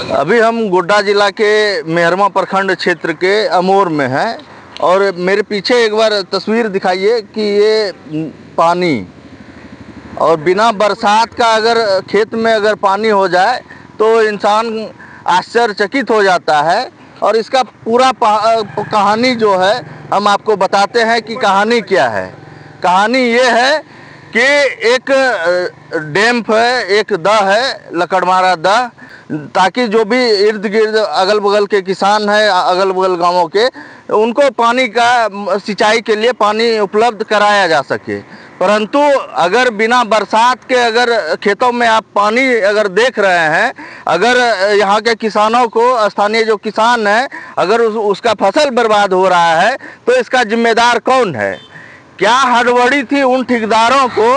अभी हम गोड्डा जिला के मेहरमा प्रखंड क्षेत्र के अमोर में हैं और मेरे पीछे एक बार तस्वीर दिखाइए कि ये पानी और बिना बरसात का अगर खेत में अगर पानी हो जाए तो इंसान आश्चर्यचकित हो जाता है। और इसका पूरा कहानी जो है हम आपको बताते हैं कि कहानी क्या है। कहानी ये है कि एक डैम है, एक दह है, लकड़मारा दह, ताकि जो भी इर्द गिर्द अगल बगल के किसान हैं, अगल बगल गांवों के, उनको पानी का सिंचाई के लिए पानी उपलब्ध कराया जा सके। परंतु अगर बिना बरसात के अगर खेतों में आप पानी अगर देख रहे हैं, अगर यहाँ के किसानों को, स्थानीय जो किसान हैं, अगर उसका फसल बर्बाद हो रहा है तो इसका जिम्मेदार कौन है? क्या हड़बड़ी थी उन ठेकेदारों को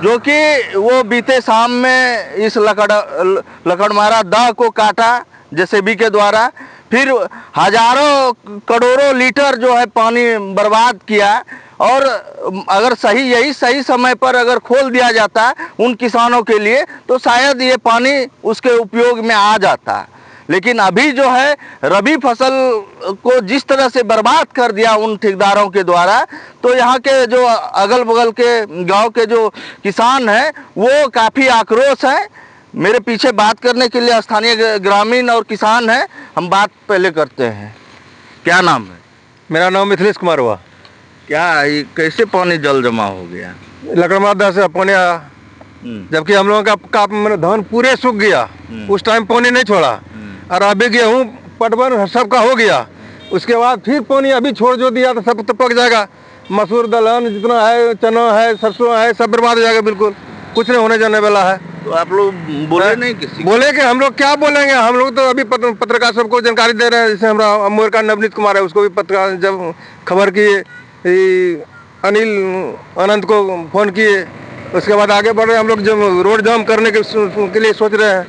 जो कि वो बीते शाम में इस लकड़मारा दह को काटा जेसीबी के द्वारा, फिर हजारों करोड़ों लीटर जो है पानी बर्बाद किया। और अगर यही सही समय पर अगर खोल दिया जाता उन किसानों के लिए तो शायद ये पानी उसके उपयोग में आ जाता। लेकिन अभी जो है रबी फसल को जिस तरह से बर्बाद कर दिया उन ठेकेदारों के द्वारा, तो यहाँ के जो अगल बगल के गांव के जो किसान हैं वो काफ़ी आक्रोश हैं। मेरे पीछे बात करने के लिए स्थानीय ग्रामीण और किसान हैं, हम बात पहले करते हैं। क्या नाम है? मेरा नाम मिथिलेश कुमार हुआ। क्या ये कैसे पानी जल जमा हो गया? लकड़मारा दह से पानी आया, जबकि हम लोगों का धान पूरे सूख गया, उस टाइम पानी नहीं छोड़ा। और अभी गेहूँ पटवन सबका हो गया, उसके बाद फिर पानी अभी छोड़ जो दिया तो सब तो पक जाएगा। मसूर दलहन जितना है, चना है, सरसों है, सब बर्बाद हो जाएगा, बिल्कुल कुछ नहीं होने जाने वाला है। तो आप लोग बोले नहीं किसी? बोले कि हम लोग क्या बोलेंगे, हम लोग तो अभी पत्रकार सबको जानकारी दे रहे हैं। जैसे हमारा अमोर का नवनीत कुमार है, उसको भी पत्रकार जब खबर किए, अनिल अनंत को फ़ोन किए, उसके बाद आगे बढ़ रहे हम लोग। जो रोड जाम करने के लिए सोच रहे हैं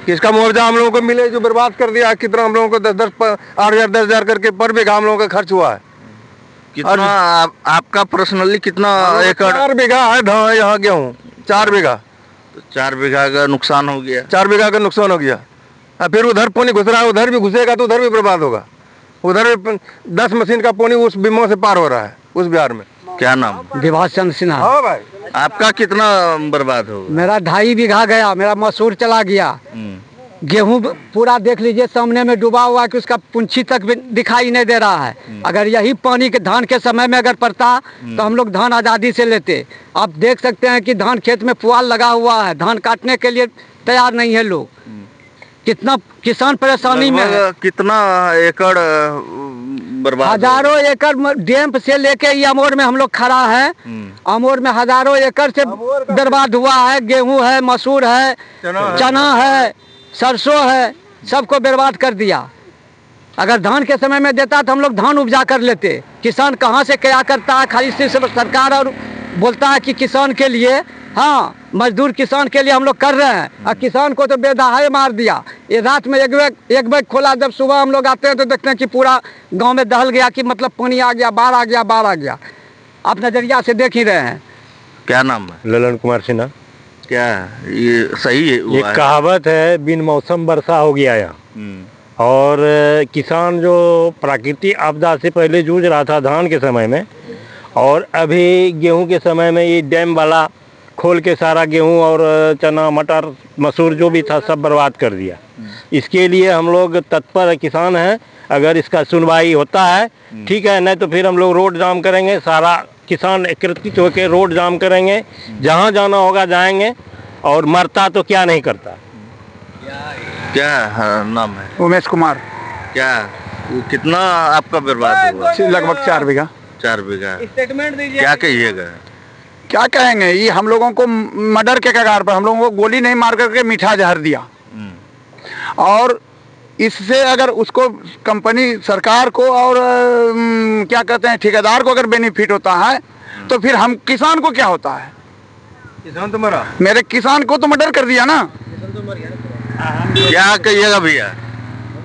कि इसका मुआवजा हम लोगों को मिले, जो बर्बाद कर दिया। कितना हम लोगों को 8,000-10,000 करके पर बीघा हम लोगों का खर्च हुआ है। कितना आपका पर्सनली कितना एकड़? 4 बीघा है धान, यहाँ गेहूँ 4 बीघा। तो 4 बीघा का नुकसान हो गया। 4 बीघा का नुकसान हो गया। फिर उधर पानी घुस रहा है, उधर भी घुसेगा तो उधर भी बर्बाद होगा। उधर 10 मशीन का पानी उस बीमों से पार हो रहा है उस बिहार में। क्या नाम? विभास चंद्र सिन्हा। हाँ भाई। आपका कितना बर्बाद हो गया? मेरा 2.5 बीघा गया, मेरा मसूर चला गया। गेहूं पूरा देख लीजिए सामने में डूबा हुआ कि उसका पुंछी तक भी दिखाई नहीं दे रहा है। अगर यही पानी के धान के समय में अगर पड़ता तो हम लोग धान आज़ादी से लेते। आप देख सकते हैं कि धान खेत में पुआल लगा हुआ है, धान काटने के लिए तैयार नहीं है लोग। कितना किसान परेशानी में है। कितना एकड़ बर्बाद? हजारों एकड़ डैम से लेके ये अमोर में हम लोग खड़ा है। अमोर में हजारों एकड़ से बर्बाद हुआ है। गेहूं है, मसूर है, चना है, सरसों है, सबको बर्बाद कर दिया। अगर धान के समय में देता तो हम लोग धान उपजा कर लेते। किसान कहाँ से क्या करता है, खाली सिर्फ सरकार और बोलता है कि किसान के लिए, हाँ मजदूर किसान के लिए हम लोग कर रहे हैं, और किसान को तो बेदहाए मार दिया। ये रात में एक बैग खोला, जब सुबह हम लोग आते हैं तो देखते हैं कि पूरा गांव में दहल गया, कि मतलब पानी आ गया, बाढ़ आ गया, बाढ़ आ गया। आप नजरिया से देख ही रहे हैं। क्या नाम है? ललन कुमार सिन्हा। क्या ये सही है? एक कहावत है, बिन मौसम वर्षा हो गया यहाँ। और किसान जो प्राकृतिक आपदा से पहले जूझ रहा था धान के समय में, और अभी गेहूं के समय में ये डैम वाला खोल के सारा गेहूं और चना, मटर, मसूर जो भी था सब बर्बाद कर दिया। इसके लिए हम लोग तत्पर किसान हैं। अगर इसका सुनवाई होता है ठीक है, नहीं तो फिर हम लोग रोड जाम करेंगे। सारा किसान एकत्रित होकर रोड जाम करेंगे, जहाँ जाना होगा जाएंगे। और मरता तो क्या नहीं करता। क्या नाम है? उमेश कुमार। क्या कितना आपका बर्बाद हुआ? लगभग 4 बीघा। 4 बीघा। स्टेटमेंट दीजिए। क्या कहिएगा? क्या कहेंगे, ये हम लोगों को मर्डर के कगार पर, हम लोगों को गोली नहीं मार करके मीठा जहर दिया। और इससे अगर उसको कंपनी, सरकार को और क्या कहते हैं ठेकेदार को अगर बेनिफिट होता है तो फिर हम किसान को क्या होता है? किसान तो मरा। मेरे किसान को तो मर्डर कर दिया ना। क्या कहिएगा भैया?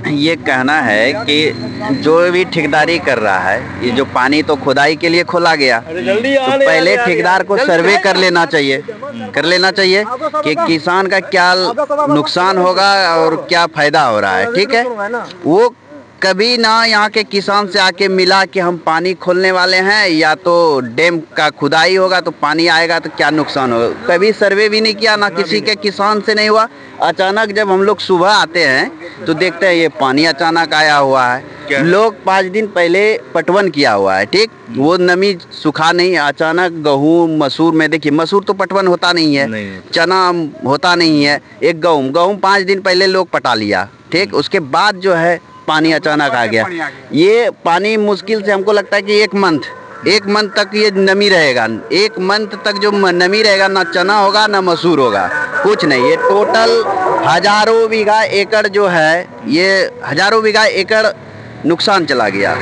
ये कहना है कि जो भी ठेकेदारी कर रहा है, ये जो पानी तो खुदाई के लिए खोला गया, तो पहले ठेकेदार को सर्वे कर लेना चाहिए कि किसान का क्या नुकसान होगा और क्या फायदा हो रहा है। ठीक है, वो कभी ना यहाँ के किसान से आके मिला कि हम पानी खोलने वाले हैं या तो डैम का खुदाई होगा तो पानी आएगा तो क्या नुकसान होगा, कभी सर्वे भी नहीं किया, ना किसी के किसान से नहीं हुआ। अचानक जब हम लोग सुबह आते हैं तो देखते हैं ये पानी अचानक आया हुआ है। लोग 5 दिन पहले पटवन किया हुआ है, ठीक, वो नमी सूखा नहीं, अचानक गेहूँ मसूर में, देखिए मसूर तो पटवन होता नहीं है, चना होता नहीं है, एक गेहूँ 5 दिन पहले लोग पटा लिया, ठीक, उसके बाद जो है पानी अचानक आ गया। ये पानी मुश्किल से हमको लगता है कि एक मंथ तक ये नमी रहेगा, 1 मंथ तक जो नमी रहेगा, ना चना होगा ना मसूर होगा, कुछ नहीं। ये टोटल हजारों बीघा एकड़ जो है, ये हजारों बीघा एकड़ नुकसान चला गया।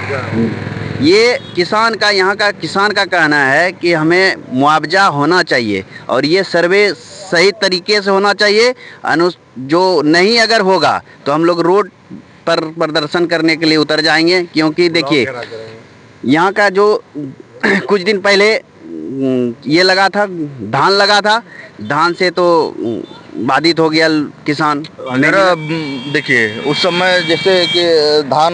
ये किसान का, यहाँ का किसान का कहना है कि हमें मुआवजा होना चाहिए और ये सर्वे सही तरीके से होना चाहिए। जो नहीं अगर होगा तो हम लोग रोड पर प्रदर्शन करने के लिए उतर जाएंगे, क्योंकि देखिए यहाँ का जो कुछ दिन पहले ये लगा था, धान लगा था, धान से तो बाधित हो गया किसान। मेरा देखिए उस समय जैसे कि धान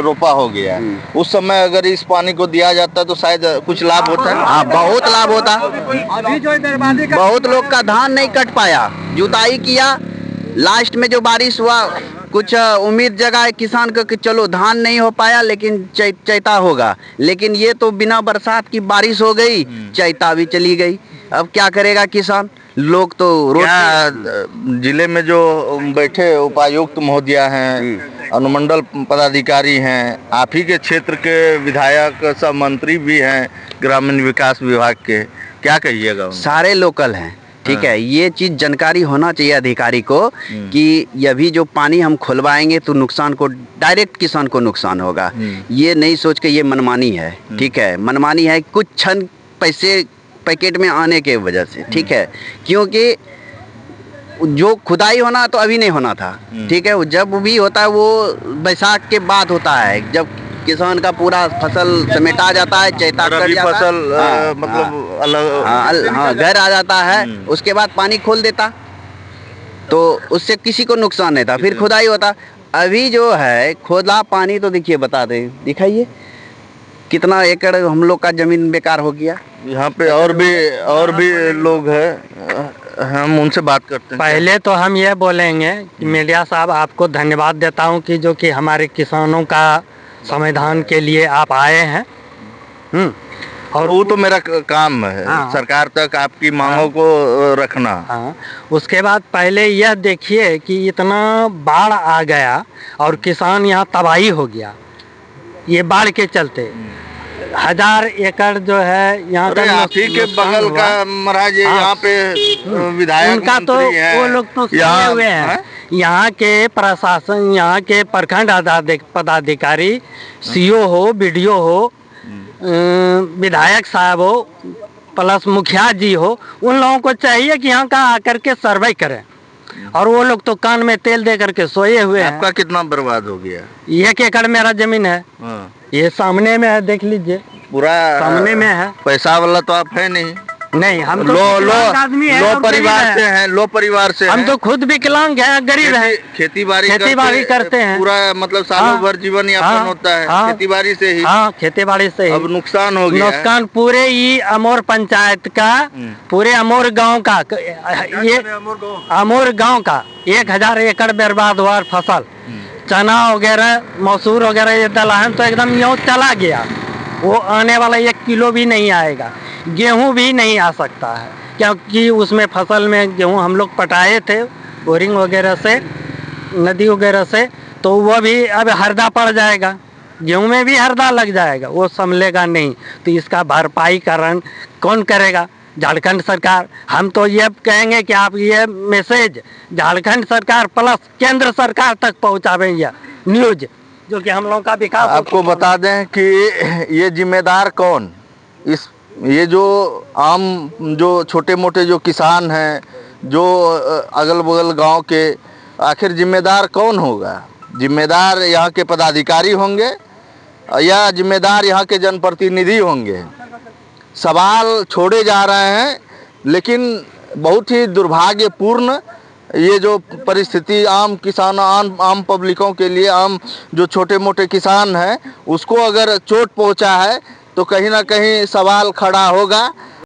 रोपा हो गया, उस समय अगर इस पानी को दिया जाता तो शायद कुछ लाभ होता है। हाँ, बहुत लाभ होता। बहुत लोग का धान नहीं कट पाया, जुताई किया, लास्ट में जो बारिश हुआ कुछ उम्मीद जगा किसान को कि चलो धान नहीं हो पाया लेकिन चैता होगा, लेकिन ये तो बिना बरसात की बारिश हो गई, चैता भी चली गई। अब क्या करेगा किसान? लोग तो जिले में जो बैठे उपायुक्त महोदय हैं, अनुमंडल पदाधिकारी हैं, आप ही के क्षेत्र के विधायक, सब मंत्री भी हैं ग्रामीण विकास विभाग के, क्या कहिएगा? सारे लोकल हैं, ठीक है। ये चीज़ जानकारी होना चाहिए अधिकारी को कि ये भी जो पानी हम खुलवाएंगे तो नुकसान को डायरेक्ट किसान को नुकसान होगा। ये नहीं सोच के ये मनमानी है, ठीक है, मनमानी है कुछ क्षण पैसे पैकेट में आने के वजह से, ठीक है, क्योंकि जो खुदाई होना तो अभी नहीं होना था, ठीक है, जब भी होता है वो बैसाख के बाद होता है, जब किसान का पूरा फसल समेटा जाता है, चैता कट जाता फसल है, मतलब अलग घर आ जाता है, उसके बाद पानी खोल देता तो उससे किसी को नुकसान नहीं था, फिर खुदाई होता। अभी जो है खोदा पानी तो देखिए, बता दें, दिखाइए कितना एकड़ हम लोग का जमीन बेकार हो गया। यहाँ पे और भी लोग हैं, हम उनसे बात करते हैं। पहले तो हम ये बोलेंगे कि मीडिया साहब आपको धन्यवाद देता हूँ कि जो कि हमारे किसानों का संविधान के लिए आप आए हैं। और वो तो मेरा काम है, सरकार तक आपकी मांगों को रखना। हाँ, उसके बाद पहले यह देखिए कि इतना बाढ़ आ गया और किसान यहाँ तबाही हो गया, ये बाढ़ के चलते 1000 एकड़ जो है यहाँ का आप ही के बगल का महाराज यहाँ पे विधायक उनका तो वो लोग तो सुने हुए हैं, यहाँ के प्रशासन, यहाँ के प्रखंड पदाधिकारी, सीओ हो, बीडीओ हो, विधायक साहब हो, प्लस मुखिया जी हो, उन लोगों को चाहिए कि यहाँ का आकर के सर्वे करें, और वो लोग तो कान में तेल दे करके सोए हुए हैं। आपका कितना बर्बाद हो गया? 1 एकड़ मेरा जमीन है, ये सामने में है, देख लीजिए, पूरा सामने में है। पैसा वाला तो आप है नहीं? हम तो आदमी है, लो परिवार से हैं, लो परिवार से हम तो खुद विकलांग हैं, गरीब हैं, खेती बाड़ी करते हैं, पूरा मतलब सालों भर जीवन यापन होता है खेती बाड़ी से ही। खेती बाड़ी से ही। अब नुकसान हो गया, नुकसान पूरे ही अमोर पंचायत का, पूरे अमोर गांव का, ये अमोर गांव का 1000 एकड़ बर्बाद हुआ फसल, चना वगैरह, मसूर वगैरह, ये दलहन तो एकदम यूं चला गया, वो आने वाला 1 किलो भी नहीं आएगा, गेहूं भी नहीं आ सकता है, क्योंकि उसमें फसल में गेहूं हम लोग पटाए थे बोरिंग वगैरह से, नदी वगैरह से, तो वो भी अब हरदा पड़ जाएगा, गेहूं में भी हरदा लग जाएगा, वो संभलेगा नहीं, तो इसका भरपाई कारण कौन करेगा? झारखंड सरकार। हम तो ये कहेंगे कि आप ये मैसेज झारखंड सरकार प्लस केंद्र सरकार तक पहुँचावें, यह न्यूज, जो कि हम लोगों का विकास। आपको बता दें कि ये जिम्मेदार कौन, ये जो आम जो छोटे मोटे जो किसान हैं, जो अगल बगल गांव के, आखिर जिम्मेदार कौन होगा? जिम्मेदार यहाँ के पदाधिकारी होंगे या जिम्मेदार यहाँ के जनप्रतिनिधि होंगे। सवाल छोड़े जा रहे हैं, लेकिन बहुत ही दुर्भाग्यपूर्ण ये जो परिस्थिति आम किसानों आम पब्लिकों के लिए, आम जो छोटे मोटे किसान हैं उसको अगर चोट पहुंचा है तो कहीं ना कहीं सवाल खड़ा होगा